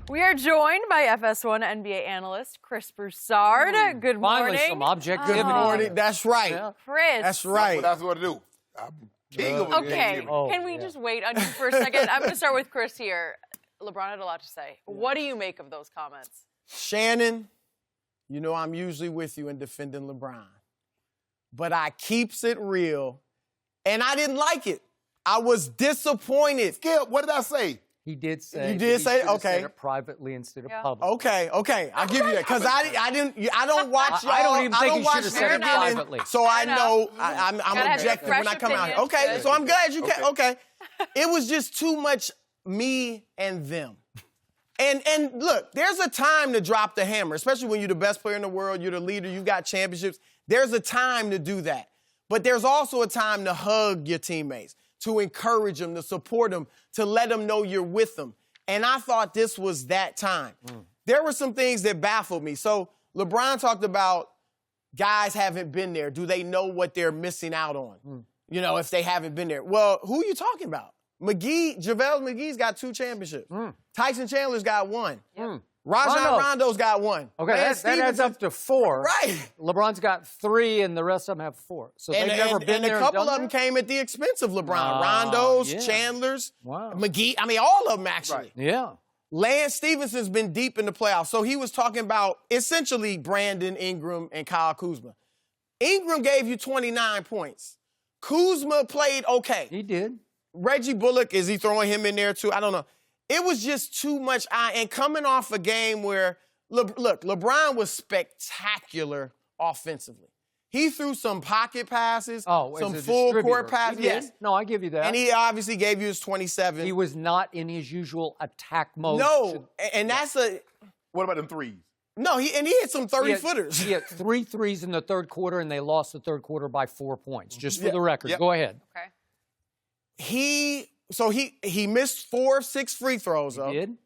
We are joined by FS1 NBA analyst Chris Broussard. Good morning. Finally, some objective. Good morning. That's right. Yeah. Chris. That's right. That's what I do. I'm king of Okay, can we yeah. just wait on you for a second? I'm going to start with Chris here. LeBron had a lot to say. What do you make of those comments? Shannon, you know I'm usually with you in defending LeBron. But I keeps it real, and I didn't like it. I was disappointed. Skip, what did I say? He did say. You did say it? Okay. Said it privately instead of public. Okay. I'll give you that. Because I don't watch y'all. I don't even think he watch should have said it CNN, privately. So I know I'm objective when I come out here. Okay, so I'm glad you can. Okay. It was just too much me and them. And look, there's a time to drop the hammer, especially when you're the best player in the world, you're the leader, you got championships. There's a time to do that. But there's also a time to hug your teammates, to encourage them, to support them, to let them know you're with them. And I thought this was that time. There were some things that baffled me. So LeBron talked about guys haven't been there. Do they know what they're missing out on? You know, if they haven't been there. Well, who are you talking about? JaVale McGee's got 2 championships. Tyson Chandler's got 1. Rajon Rondo's got 1. Okay, that adds up to 4. Right. LeBron's got 3, and the rest of them have 4. So they've never been there. And a couple of them came at the expense of LeBron. Rondo's, yeah. Chandler's, Wow. McGee. I mean, all of them, actually. Right. Yeah. Lance Stevenson's been deep in the playoffs. So he was talking about essentially Brandon Ingram and Kyle Kuzma. Ingram gave you 29 points. Kuzma played okay. He did. Reggie Bullock, is he throwing him in there too? I don't know. It was just too much. And coming off a game where, look, LeBron was spectacular offensively. He threw some pocket passes, some full court passes. Yes. No, I give you that. And he obviously gave you his 27. He was not in his usual attack mode. No, and that's a... What about them threes? No, he hit some 30-footers. He had 3 threes in the third quarter, and they lost the third quarter by 4 points, just for the record. Yep. Go ahead. Okay. He missed 4 of 6 free throws. He did.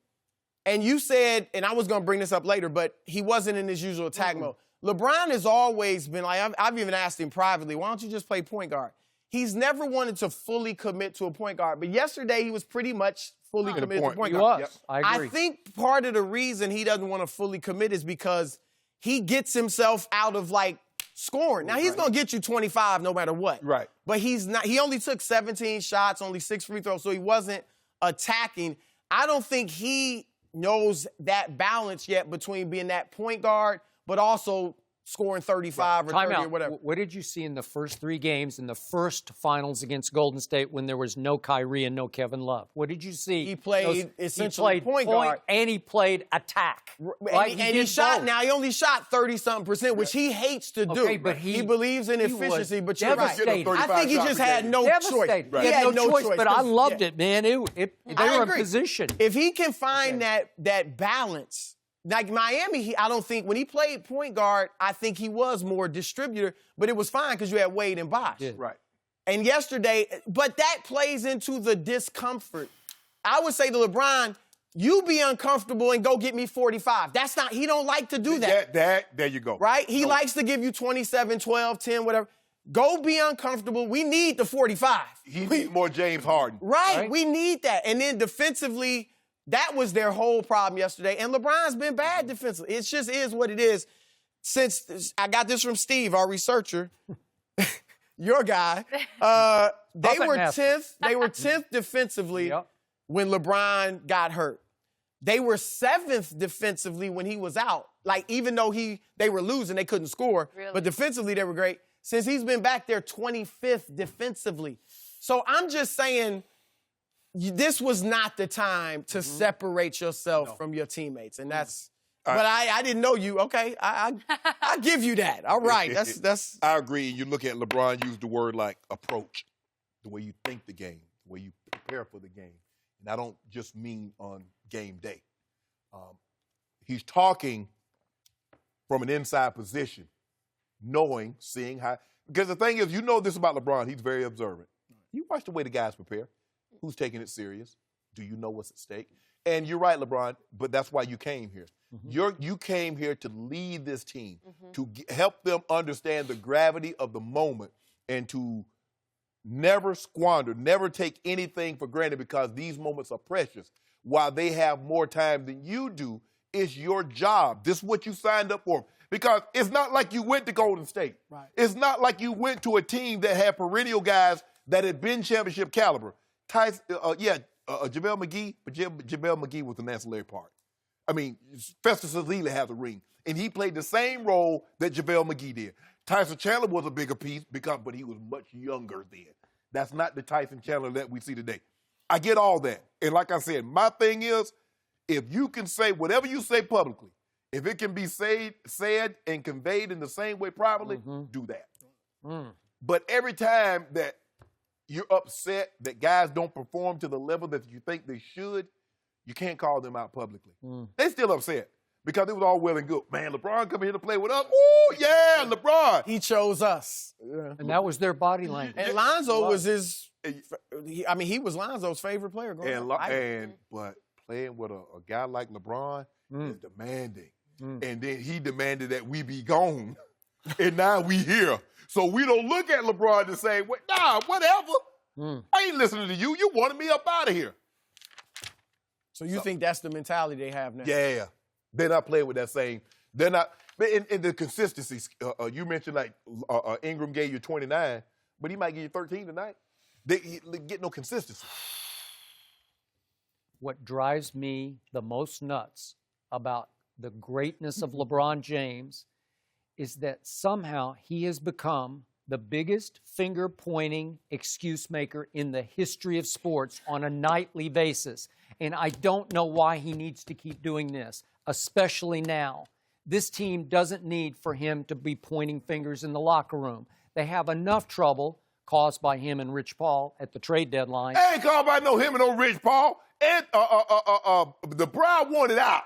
And you said, and I was going to bring this up later, but he wasn't in his usual attack mode. LeBron has always been like, I've even asked him privately, why don't you just play point guard? He's never wanted to fully commit to a point guard, but yesterday he was pretty much fully committed to point guard. He was. I agree. I think part of the reason he doesn't want to fully commit is because he gets himself out of like scoring. Now he's going to get you 25 no matter what. Right. But he's not. He only took 17 shots, only 6 free throws, so he wasn't attacking. I don't think he knows that balance yet between being that point guard, but also scoring 35 or 30 or whatever. What did you see in the first 3 games in the first finals against Golden State when there was no Kyrie and no Kevin Love? What did you see? He played essentially point guard. And he played attack. Right? And he shot, now he only shot 30-something%, which he hates to do. Okay, but he believes in efficiency, but you're right. devastated. I think he just had no choice. Right. He had no choice, but I loved it, man. They were in position. If he can find that balance, like Miami, I don't think, when he played point guard, I think he was more distributor, but it was fine because you had Wade and Bosh. Yeah. Right. And yesterday, but that plays into the discomfort. I would say to LeBron, you be uncomfortable and go get me 45. That's not, he don't like to do that. There you go. Right? He likes to give you 27, 12, 10, whatever. Go be uncomfortable. We need the 45. He needs more James Harden. Right. We need that. And then defensively, that was their whole problem yesterday. And LeBron's been bad defensively. It just is what it is. Since I got this from Steve, our researcher, your guy, they were 10th. They were 10th defensively when LeBron got hurt. They were 7th defensively when he was out. Like, even though they were losing, they couldn't score. Really? But defensively, they were great. Since he's been back, they're 25th defensively. So I'm just saying, this was not the time to separate yourself from your teammates, and that's. But I didn't know you. Okay, I give you that. All right, that's. I agree. You look at LeBron use the word like approach, the way you think the game, the way you prepare for the game, and I don't just mean on game day. He's talking from an inside position, knowing, seeing how. Because the thing is, you know this about LeBron. He's very observant. You watch the way the guys prepare. Who's taking it serious? Do you know what's at stake? And you're right, LeBron, but that's why you came here. You came here to lead this team, to help them understand the gravity of the moment and to never squander, never take anything for granted because these moments are precious. while they have more time than you do. It's your job. This is what you signed up for. Because it's not like you went to Golden State. Right. It's not like you went to a team that had perennial guys that had been championship caliber. JaVale McGee, but JaVale McGee was an ancillary part. I mean, Festus Ezeli has a ring, and he played the same role that JaVale McGee did. Tyson Chandler was a bigger piece, but he was much younger then. That's not the Tyson Chandler that we see today. I get all that. And like I said, my thing is, if you can say whatever you say publicly, if it can be said and conveyed in the same way privately, do that. But every time that you're upset that guys don't perform to the level that you think they should, you can't call them out publicly. They still upset because it was all well and good. Man, LeBron coming here to play with us. Ooh, yeah, LeBron. He chose us. Yeah. And that was their body language. And Lonzo was he was Lonzo's favorite player growing up. But playing with a guy like LeBron is demanding. And then he demanded that we be gone. And now we here. So we don't look at LeBron and say, nah, whatever. I ain't listening to you. You wanted me up out of here. So you think that's the mentality they have now? Yeah. They're not playing with that same. They're not. In the consistency, you mentioned like Ingram gave you 29, but he might give you 13 tonight. They get no consistency. What drives me the most nuts about the greatness of LeBron James is that somehow he has become the biggest finger-pointing excuse maker in the history of sports on a nightly basis. And I don't know why he needs to keep doing this, especially now. This team doesn't need for him to be pointing fingers in the locker room. They have enough trouble caused by him and Rich Paul at the trade deadline. Ain't caused by him and no Rich Paul. And the Brown wanted out.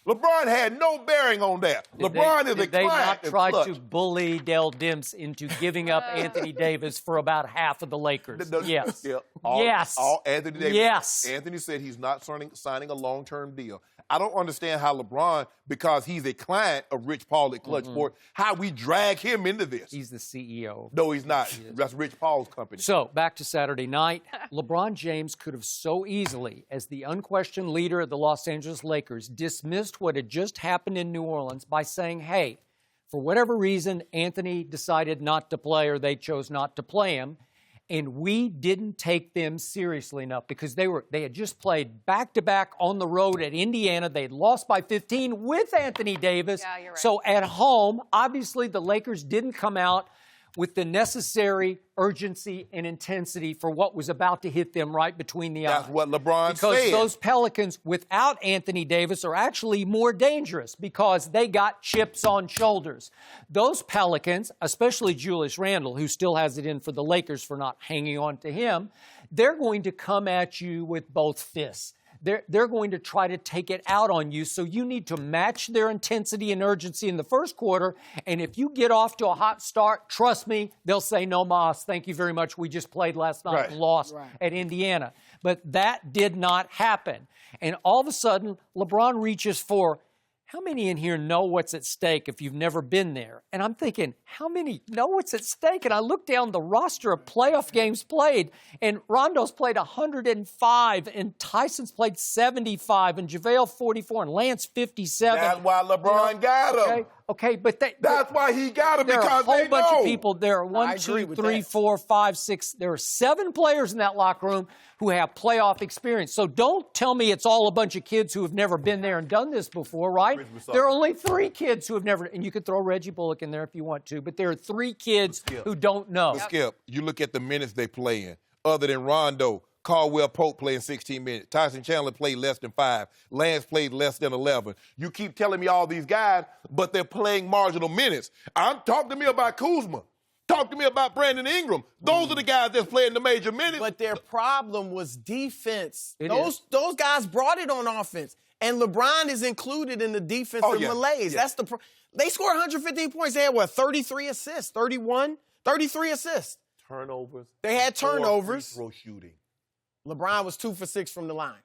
LeBron had no bearing on that. LeBron is a client. Did they not try clutch. to bully Dell Demps into giving up Anthony Davis for about half of the Lakers? Yes. Yes. Anthony Davis. Yes. Anthony said he's not signing a long-term deal. I don't understand how LeBron, because he's a client of Rich Paul at Clutch Sport, how we drag him into this. He's the CEO. No, he's not. That's Rich Paul's company. So, back to Saturday night. LeBron James could have so easily, as the unquestioned leader of the Los Angeles Lakers, dismissed what had just happened in New Orleans by saying, hey, for whatever reason, Anthony decided not to play or they chose not to play him. And we didn't take them seriously enough because they had just played back-to-back on the road at Indiana. They had lost by 15 with Anthony Davis. Yeah, you're right. So at home, obviously the Lakers didn't come out with the necessary urgency and intensity for what was about to hit them right between the eyes. That's what LeBron said. Because those Pelicans without Anthony Davis are actually more dangerous because they got chips on shoulders. Those Pelicans, especially Julius Randle, who still has it in for the Lakers for not hanging on to him, they're going to come at you with both fists. They're going to try to take it out on you, so you need to match their intensity and urgency in the first quarter, and if you get off to a hot start, trust me, they'll say, no mas, thank you very much, we just played last night and lost at Indiana. But that did not happen. And all of a sudden, LeBron reaches for, how many in here know what's at stake if you've never been there? And I'm thinking, how many know what's at stake? And I look down the roster of playoff games played, and Rondo's played 105, and Tyson's played 75, and JaVale 44, and Lance 57. That's why LeBron got him. Okay, but that's why he got him, because there are a whole bunch of people. There are 1, 2, 3, 4, 5, 6. There are 7 players in that locker room who have playoff experience. So don't tell me it's all a bunch of kids who have never been there and done this before, right? There are only 3 kids who have never, and you could throw Reggie Bullock in there if you want to, but there are 3 kids who don't know. Skip, you look at the minutes they play in. Other than Rondo, Caldwell Pope playing 16 minutes. Tyson Chandler played less than 5. Lance played less than 11. You keep telling me all these guys, but they're playing marginal minutes. Talk to me about Kuzma. Talk to me about Brandon Ingram. Those are the guys that's playing the major minutes. But their problem was defense. Those guys brought it on offense. And LeBron is included in the defensive malaise. That's they scored 115 points. They had, 33 assists, 33 assists. Turnovers. They had turnovers. Free throw shooting. LeBron was 2 for 6 from the line.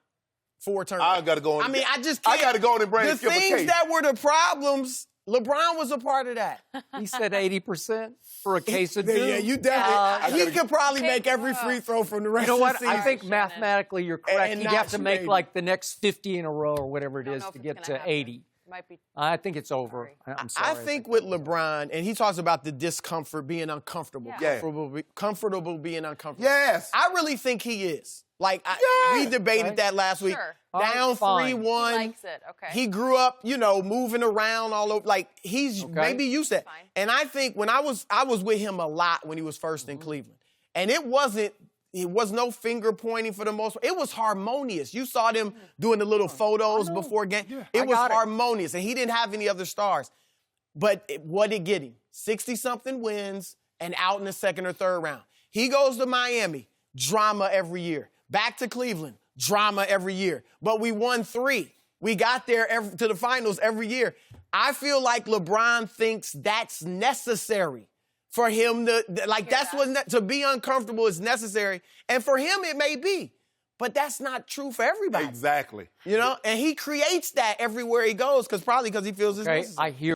4 turnovers. I got to go on. I mean, I just can't. I got to go on and bring the things that were the problems, LeBron was a part of that. He said 80% for a case of doom. Yeah, you definitely. He could probably make every free throw from the rest You know what? of the season. I think mathematically you're correct. And He'd have to not make shoot like the next 50 in a row or whatever it is know to if get it's to gonna happen. 80. Might be. I think it's over. I'm sorry. I think with LeBron, and he talks about the discomfort, being uncomfortable. Yeah. Comfortable being uncomfortable. Yes. I really think he is. Like, we debated that last week. Sure. Down Fine. 3-1. He likes it. Okay. He grew up, moving around all over. Like, he's maybe used to that. Fine. And I think when I was with him a lot when he was first in Cleveland. And it was no finger pointing for the most part. It was harmonious. You saw them doing the little photos before game. Yeah. It was harmonious, and he didn't have any other stars. But what did get him? 60-something wins and out in the second or third round. He goes to Miami, drama every year. Back to Cleveland, drama every year. But we won 3. We got there to the finals every year. I feel like LeBron thinks that's necessary. For him to be uncomfortable is necessary. And for him, it may be. But that's not true for everybody. Exactly. And he creates that everywhere he goes, probably because he feels it's necessary. I hear